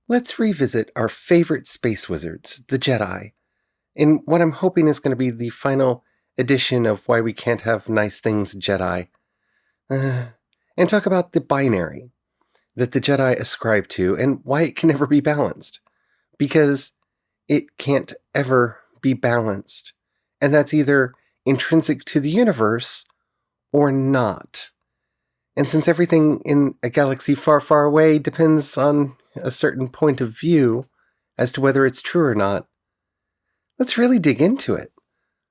Let's revisit our favorite space wizards, the Jedi, in what I'm hoping is going to be the final edition of Why We Can't Have Nice Things Jedi, uh, and talk about the binary that the Jedi ascribe to and why it can never be balanced. Because it can't ever be balanced. And that's either intrinsic to the universe or not. And since everything in a galaxy far, far away depends on a certain point of view as to whether it's true or not, let's really dig into it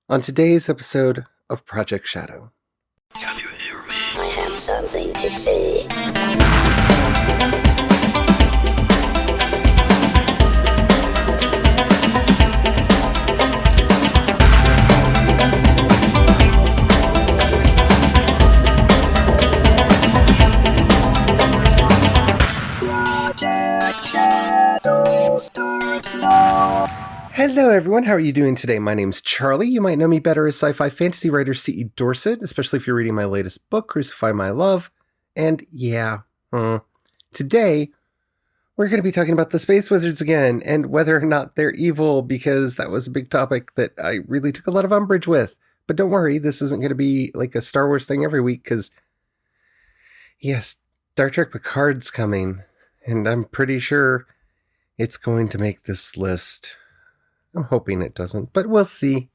on today's episode of Project Shadow. Can you hear me? I have something to say. Hello everyone, how are you doing today? My name's Charlie. You might know me better as sci-fi fantasy writer C.E. Dorset, especially if you're reading my latest book, Crucify My Love. And today we're going to be talking about the Space Wizards again, and whether or not they're evil, because that was a big topic that I really took a lot of umbrage with. But don't worry, this isn't going to be like a Star Wars thing every week, because yes, Star Trek Picard's coming, and I'm pretty sure it's going to make this list. I'm hoping it doesn't, but we'll see.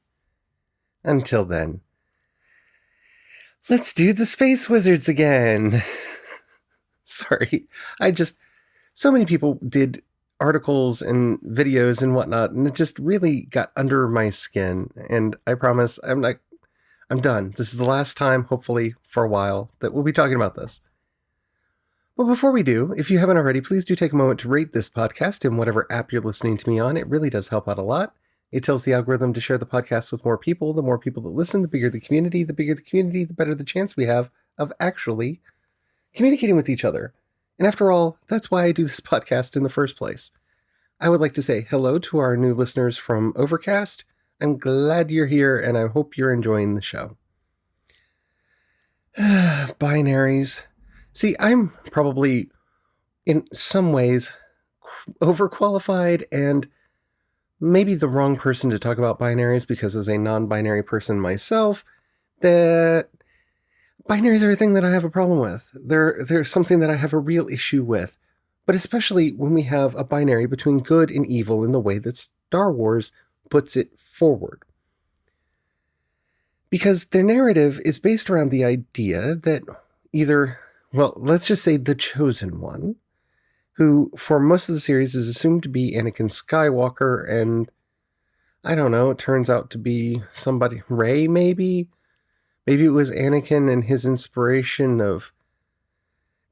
Until then, let's do the Space Wizards again. Sorry, so many people did articles and videos and whatnot, and it just really got under my skin. And I promise I'm done. This is the last time, hopefully for a while, that we'll be talking about this. But before we do, if you haven't already, please do take a moment to rate this podcast in whatever app you're listening to me on. It really does help out a lot. It tells the algorithm to share the podcast with more people. The more people that listen, the bigger the community. The bigger the community, the better the chance we have of actually communicating with each other. And after all, that's why I do this podcast in the first place. I would like to say hello to our new listeners from Overcast. I'm glad you're here, and I hope you're enjoying the show. Binaries. See, I'm probably, in some ways, overqualified and maybe the wrong person to talk about binaries, because as a non-binary person myself, that binaries are a thing that I have a problem with. They're something that I have a real issue with, but especially when we have a binary between good and evil in the way that Star Wars puts it forward. Because their narrative is based around the idea that let's just say the Chosen One, who for most of the series is assumed to be Anakin Skywalker, and I don't know, it turns out to be somebody, Rey maybe? Maybe it was Anakin and his inspiration of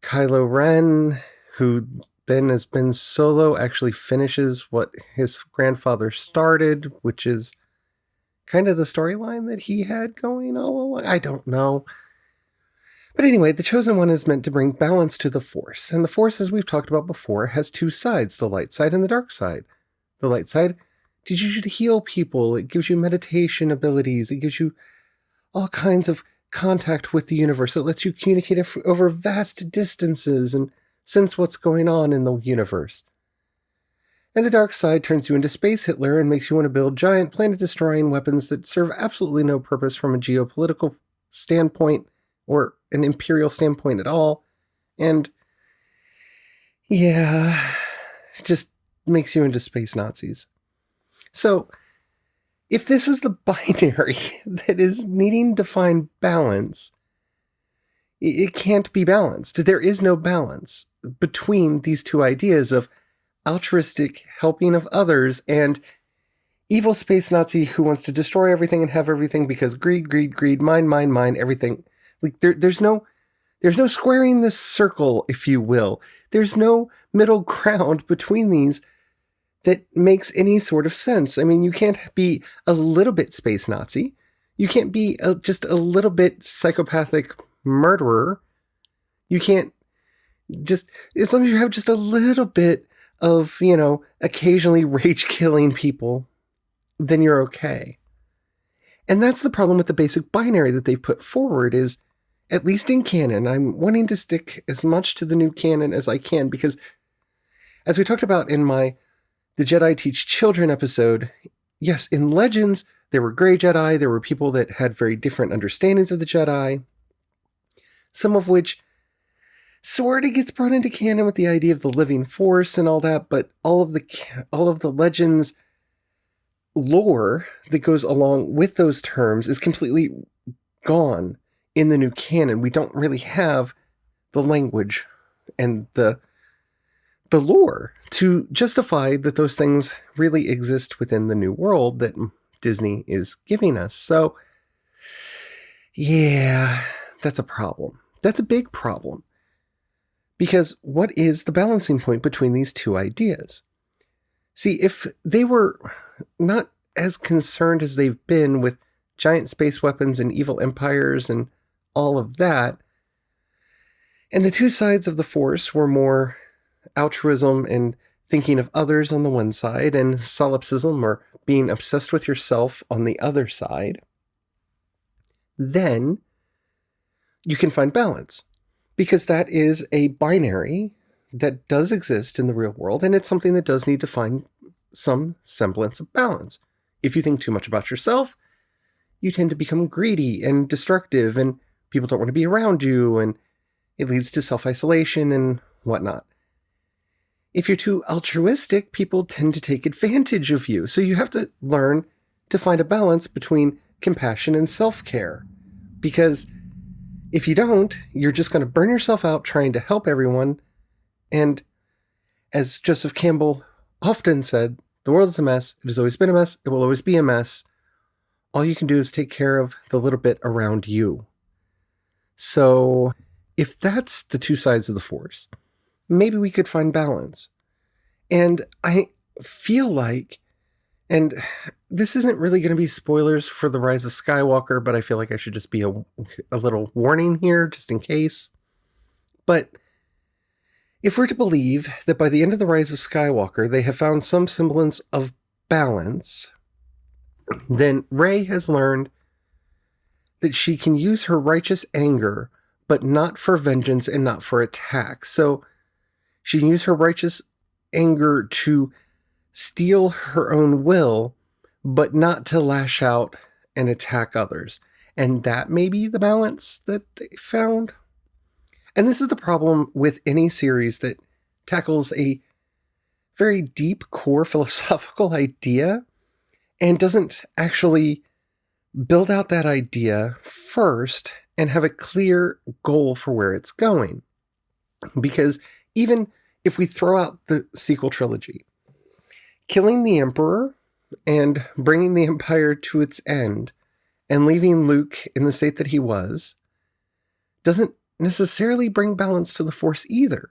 Kylo Ren, who then as Ben Solo actually finishes what his grandfather started, which is kind of the storyline that he had going all along. I don't know. But anyway, the Chosen One is meant to bring balance to the Force. And the Force, as we've talked about before, has two sides, the light side and the dark side. The light side teaches you to heal people. It gives you meditation abilities. It gives you all kinds of contact with the universe. It lets you communicate over vast distances and sense what's going on in the universe. And the dark side turns you into Space Hitler and makes you want to build giant planet-destroying weapons that serve absolutely no purpose from a geopolitical standpoint or an imperial standpoint at all. And yeah, it just makes you into space Nazis. So if this is the binary that is needing to find balance, it can't be balanced. There is no balance between these two ideas of altruistic helping of others and evil space Nazi who wants to destroy everything and have everything because greed, mine, everything. Like there's no squaring this circle, if you will. There's no middle ground between these that makes any sort of sense. I mean, you can't be a little bit space Nazi. You can't be just a little bit psychopathic murderer. You can't just, as long as you have just a little bit of, occasionally rage killing people, then you're okay. And that's the problem with the basic binary that they've put forward is, at least in canon, I'm wanting to stick as much to the new canon as I can, because As we talked about in my The Jedi Teach Children episode, yes, in Legends, there were gray Jedi, there were people that had very different understandings of the Jedi, some of which sort of gets brought into canon with the idea of the living force and all that, but all of the Legends lore that goes along with those terms is completely gone in the new canon. We don't really have the language and the lore to justify that those things really exist within the new world that Disney is giving us. So, yeah, that's a problem. That's a big problem. Because what is the balancing point between these two ideas? See, if they were not as concerned as they've been with giant space weapons and evil empires and all of that, and the two sides of the Force were more altruism and thinking of others on the one side, and solipsism or being obsessed with yourself on the other side, then you can find balance. Because that is a binary that does exist in the real world, and it's something that does need to find some semblance of balance. If you think too much about yourself, you tend to become greedy and destructive, and people don't want to be around you, and it leads to self-isolation and whatnot. If you're too altruistic, people tend to take advantage of you. So you have to learn to find a balance between compassion and self-care. Because if you don't, you're just going to burn yourself out trying to help everyone. And as Joseph Campbell often said, the world is a mess. It has always been a mess. It will always be a mess. All you can do is take care of the little bit around you. So if that's the two sides of the Force, maybe we could find balance. And I feel like, and this isn't really going to be spoilers for The Rise of Skywalker, but I feel like I should just be a little warning here, just in case. But if we're to believe that by the end of The Rise of Skywalker, they have found some semblance of balance, then Rey has learned that she can use her righteous anger, but not for vengeance and not for attack. So she can use her righteous anger to steal her own will, but not to lash out and attack others. And that may be the balance that they found. And this is the problem with any series that tackles a very deep core philosophical idea and doesn't actually build out that idea first and have a clear goal for where it's going. Because even if we throw out the sequel trilogy, killing the Emperor and bringing the Empire to its end and leaving Luke in the state that he was doesn't necessarily bring balance to the Force either.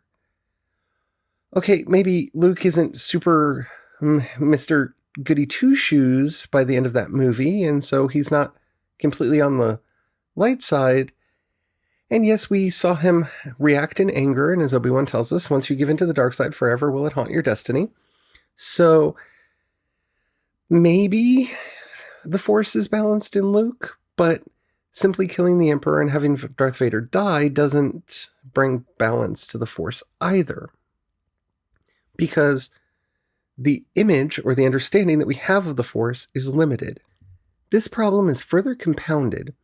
Okay, maybe Luke isn't super Mr. Goody Two-Shoes by the end of that movie, and so he's not completely on the light side. And yes, we saw him react in anger, and as Obi-Wan tells us, once you give into the dark side forever, will it haunt your destiny? So maybe the Force is balanced in Luke, but simply killing the Emperor and having Darth Vader die doesn't bring balance to the Force either. Because the image or the understanding that we have of the Force is limited. This problem is further compounded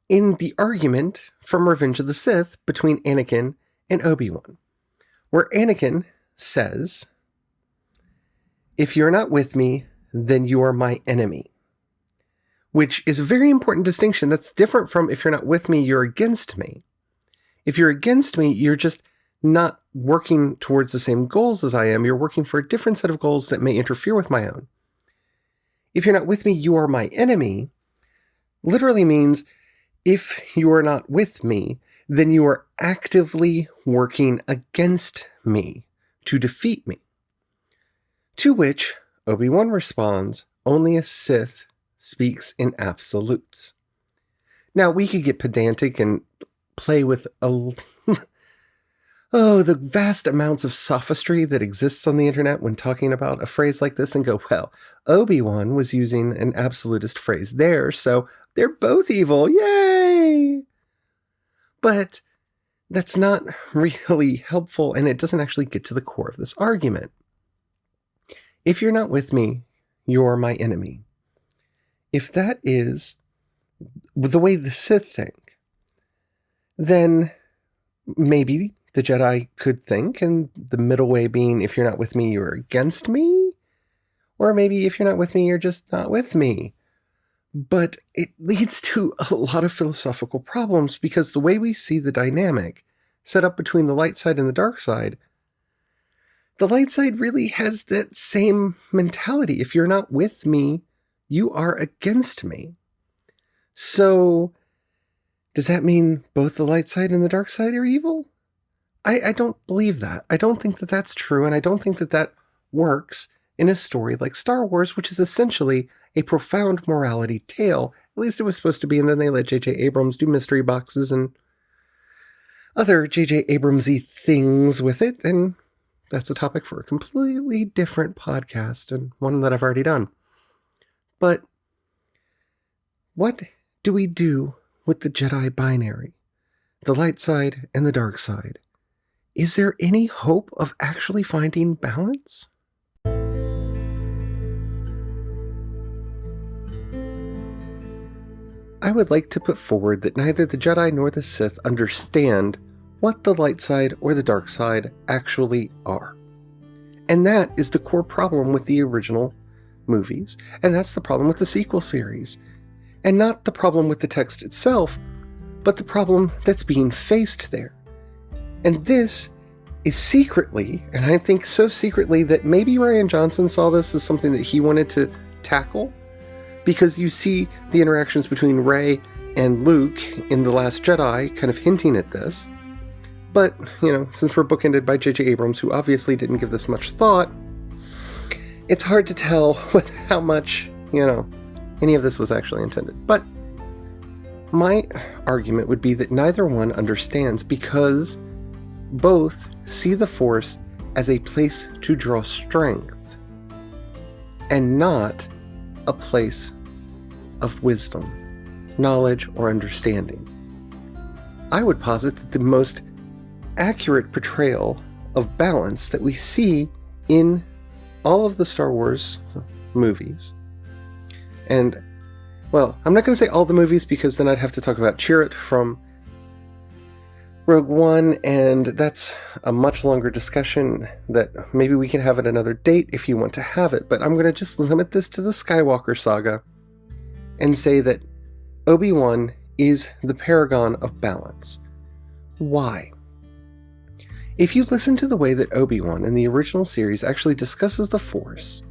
in the argument from Revenge of the Sith between Anakin and Obi-Wan, where Anakin says, "If you're not with me, then you are my enemy." Which is a very important distinction. That's different from if you're not with me, you're against me. If you're against me, you're just not working towards the same goals as I am. You're working for a different set of goals that may interfere with my own. If you're not with me, you are my enemy, literally means if you are not with me, then you are actively working against me to defeat me. To which Obi-Wan responds, "Only a Sith speaks in absolutes." Now, we could get pedantic and play with the vast amounts of sophistry that exists on the internet when talking about a phrase like this and go, well, Obi-Wan was using an absolutist phrase there, so they're both evil, yay! But that's not really helpful, and it doesn't actually get to the core of this argument. If you're not with me, you're my enemy. If that is the way the Sith think, then maybe the Jedi could think, and the middle way being, if you're not with me, you're against me? Or maybe if you're not with me, you're just not with me. But it leads to a lot of philosophical problems, because the way we see the dynamic set up between the light side and the dark side, the light side really has that same mentality. If you're not with me, you are against me. So, does that mean both the light side and the dark side are evil? I don't believe that. I don't think that that's true, and I don't think that that works in a story like Star Wars, which is essentially a profound morality tale. At least it was supposed to be, and then they let J.J. Abrams do mystery boxes and other J.J. Abrams-y things with it, and that's a topic for a completely different podcast, and one that I've already done. But what do we do with the Jedi binary? The light side and the dark side? Is there any hope of actually finding balance? I would like to put forward that neither the Jedi nor the Sith understand what the light side or the dark side actually are. And that is the core problem with the original movies, and that's the problem with the sequel series. And not the problem with the text itself, but the problem that's being faced there. And this is secretly, and I think so secretly that maybe Rian Johnson saw this as something that he wanted to tackle, because you see the interactions between Rey and Luke in The Last Jedi kind of hinting at this. But, since we're bookended by J.J. Abrams, who obviously didn't give this much thought, it's hard to tell with how much, any of this was actually intended. But my argument would be that neither one understands, because both see the Force as a place to draw strength and not a place of wisdom, knowledge, or understanding. I would posit that the most accurate portrayal of balance that we see in all of the Star Wars movies, and, well, I'm not going to say all the movies, because then I'd have to talk about Chirrut from Rogue One, and that's a much longer discussion that maybe we can have at another date if you want to have it, but I'm going to just limit this to the Skywalker saga and say that Obi-Wan is the paragon of balance. Why? If you listen to the way that Obi-Wan in the original series actually discusses the Force,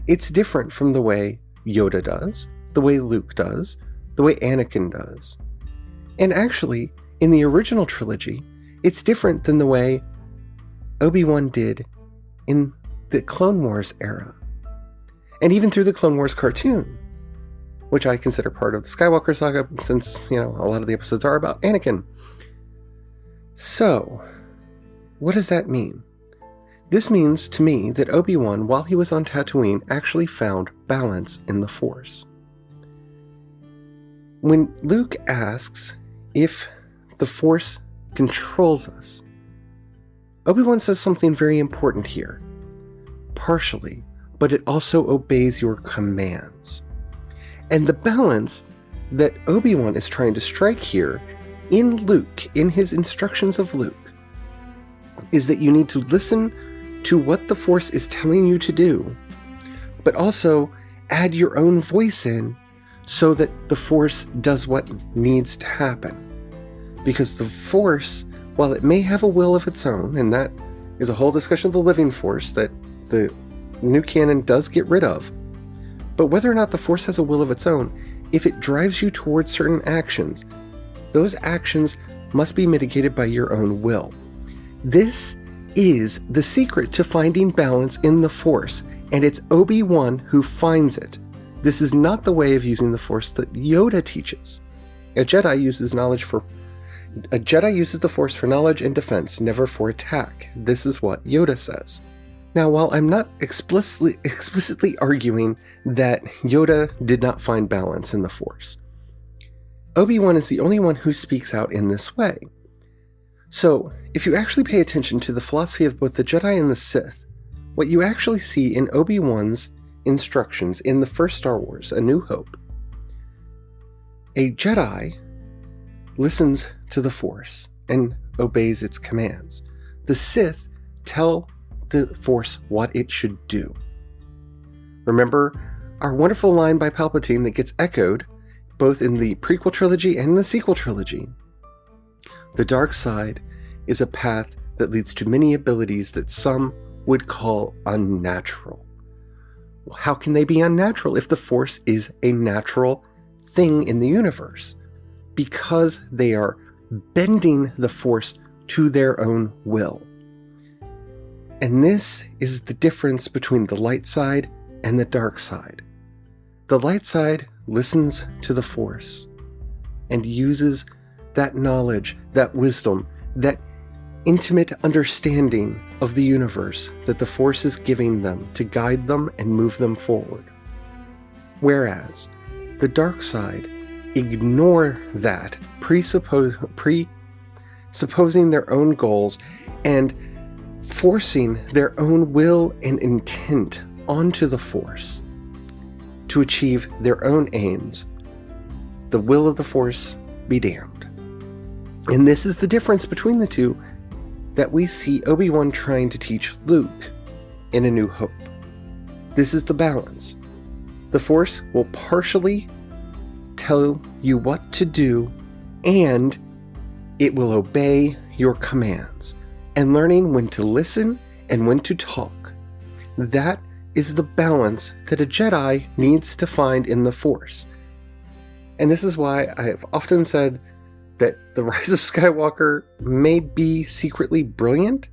it's different from the way Yoda does, the way Luke does, the way Anakin does. And actually, in the original trilogy, it's different than the way Obi-Wan did in the Clone Wars era. And even through the Clone Wars cartoon, which I consider part of the Skywalker saga, since, a lot of the episodes are about Anakin. So, what does that mean? This means to me that Obi-Wan, while he was on Tatooine, actually found balance in the Force. When Luke asks if the Force controls us, Obi-Wan says something very important here. Partially, but it also obeys your commands. And the balance that Obi-Wan is trying to strike here in Luke, in his instructions of Luke, is that you need to listen to what the Force is telling you to do, but also add your own voice in so that the Force does what needs to happen. Because the Force, while it may have a will of its own, and that is a whole discussion of the living Force that the new canon does get rid of, but whether or not the Force has a will of its own, if it drives you towards certain actions, those actions must be mitigated by your own will. This is the secret to finding balance in the Force, and it's Obi-Wan who finds it. This is not the way of using the Force that Yoda teaches. A Jedi uses the Force for knowledge and defense, never for attack. This is what Yoda says. Now, while I'm not explicitly arguing that Yoda did not find balance in the Force, Obi-Wan is the only one who speaks out in this way. So, if you actually pay attention to the philosophy of both the Jedi and the Sith, what you actually see in Obi-Wan's instructions in the first Star Wars, A New Hope, a Jedi listens to the Force and obeys its commands. The Sith tell the Force what it should do. Remember our wonderful line by Palpatine that gets echoed both in the prequel trilogy and the sequel trilogy. The dark side is a path that leads to many abilities that some would call unnatural. Well, how can they be unnatural if the Force is a natural thing in the universe? Because they are bending the Force to their own will. And this is the difference between the light side and the dark side. The light side listens to the Force and uses that knowledge, that wisdom, that intimate understanding of the universe that the Force is giving them to guide them and move them forward. Whereas the dark side ignore that, presupposing their own goals and forcing their own will and intent onto the Force to achieve their own aims. The will of the Force be damned. And this is the difference between the two that we see Obi-Wan trying to teach Luke in A New Hope. This is the balance. The Force will partially tell you what to do, and it will obey your commands. And learning when to listen and when to talk. That is the balance that a Jedi needs to find in the Force. And this is why I have often said that The Rise of Skywalker may be secretly brilliant,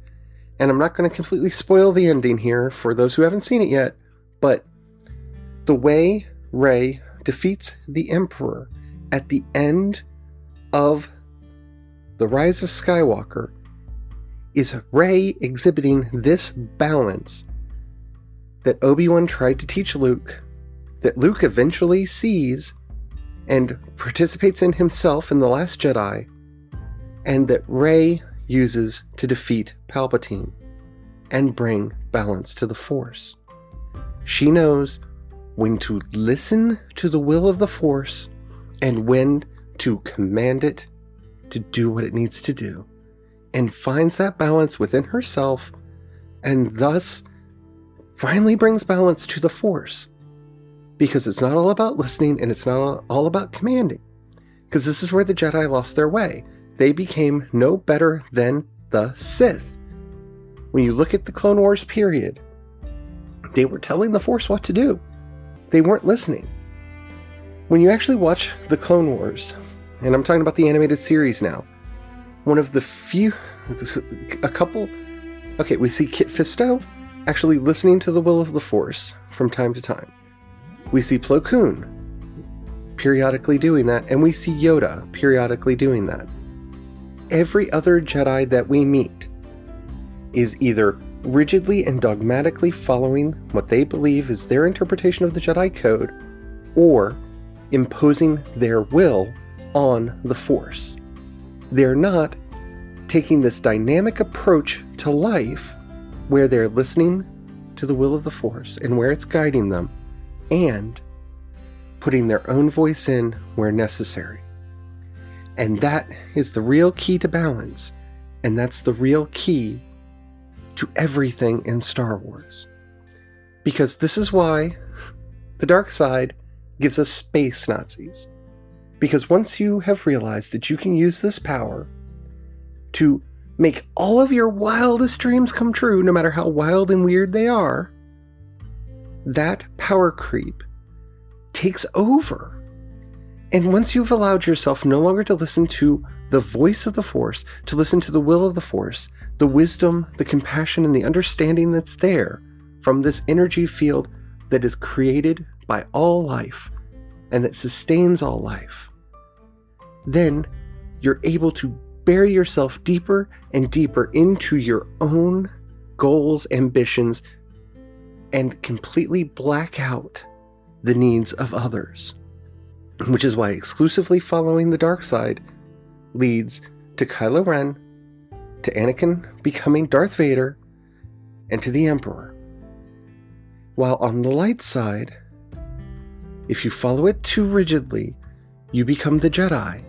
and I'm not going to completely spoil the ending here for those who haven't seen it yet, but the way Rey defeats the Emperor at the end of The Rise of Skywalker is Rey exhibiting this balance that Obi-Wan tried to teach Luke, that Luke eventually sees and participates in himself in The Last Jedi, and that Rey uses to defeat Palpatine and bring balance to the Force. She knows when to listen to the will of the Force and when to command it to do what it needs to do, and finds that balance within herself, and thus finally brings balance to the Force. Because it's not all about listening, and it's not all about commanding. Because this is where the Jedi lost their way. They became no better than the Sith. When you look at the Clone Wars period, they were telling the Force what to do. They weren't listening. When you actually watch the Clone Wars, and I'm talking about the animated series now, one of the few, we see Kit Fisto actually listening to the will of the Force from time to time. We see Plo Koon periodically doing that, and we see Yoda periodically doing that. Every other Jedi that we meet is either rigidly and dogmatically following what they believe is their interpretation of the Jedi Code, or imposing their will on the Force. They're not taking this dynamic approach to life where they're listening to the will of the Force and where it's guiding them, and putting their own voice in where necessary. And that is the real key to balance, and that's the real key to everything in Star Wars. Because this is why the dark side gives us space Nazis. Because once you have realized that you can use this power to make all of your wildest dreams come true, no matter how wild and weird they are, that power creep takes over. And once you've allowed yourself no longer to listen to the voice of the Force, to listen to the will of the Force, the wisdom, the compassion, and the understanding that's there from this energy field that is created by all life and that sustains all life, then you're able to bury yourself deeper and deeper into your own goals, ambitions, and completely black out the needs of others. Which is why exclusively following the dark side leads to Kylo Ren to Anakin becoming Darth Vader and to the Emperor. While on the light side, if you follow it too rigidly, you become the Jedi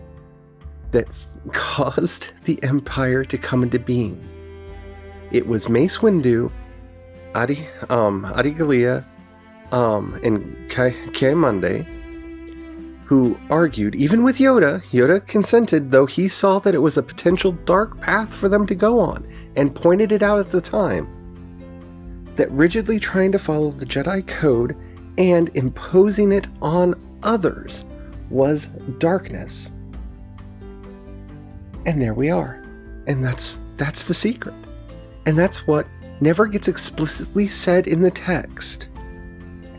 that caused the Empire to come into being. It was Mace Windu, Adi Gallia, and Ki-Adi-Mundi who argued, even with Yoda consented, though he saw that it was a potential dark path for them to go on, and pointed it out at the time, that rigidly trying to follow the Jedi code and imposing it on others was darkness. And there we are. And that's the secret. And that's what never gets explicitly said in the text,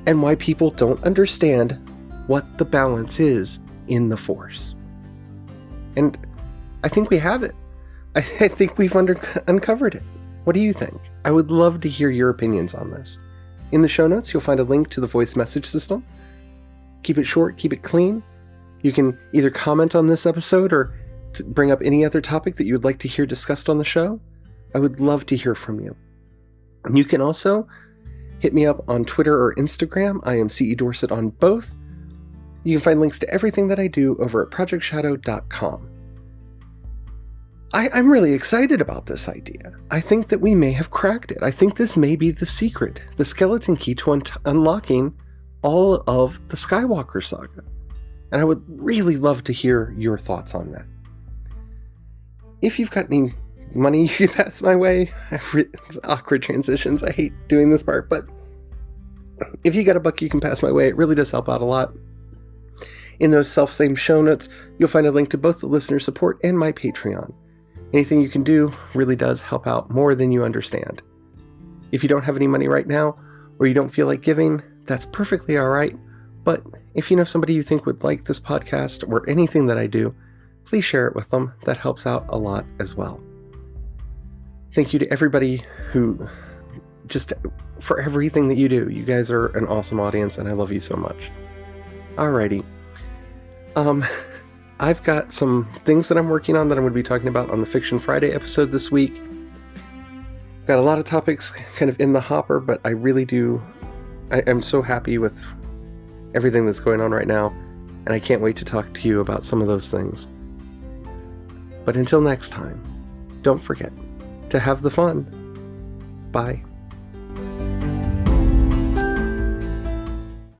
and why people don't understand what the balance is in the Force. And I think we have it. I think we've uncovered it. What do you think? I would love to hear your opinions on this. In the show notes, you'll find a link to the voice message system. Keep it short, keep it clean. You can either comment on this episode or bring up any other topic that you would like to hear discussed on the show. I would love to hear from you. And you can also hit me up on Twitter or Instagram. I am CE Dorset on both. You can find links to everything that I do over at projectshadow.com. I'm really excited about this idea. I think that we may have cracked it. I think this may be the secret, the skeleton key to unlocking all of the Skywalker saga. And I would really love to hear your thoughts on that. If you've got any money you can pass my way, it's awkward transitions. I hate doing this part, but if you got a buck you can pass my way, it really does help out a lot. In those self-same show notes, you'll find a link to both the listener support and my Patreon. Anything you can do really does help out more than you understand. If you don't have any money right now, or you don't feel like giving, that's perfectly alright. But if you know somebody you think would like this podcast or anything that I do, please share it with them. That helps out a lot as well. Thank you to everybody who for everything that you do. You guys are an awesome audience, and I love you so much. Alrighty. I've got some things that I'm working on that I'm going to be talking about on the Fiction Friday episode this week. Got a lot of topics kind of in the hopper, but I really do. I'm so happy with everything that's going on right now, and I can't wait to talk to you about some of those things. But until next time, don't forget to have the fun. Bye.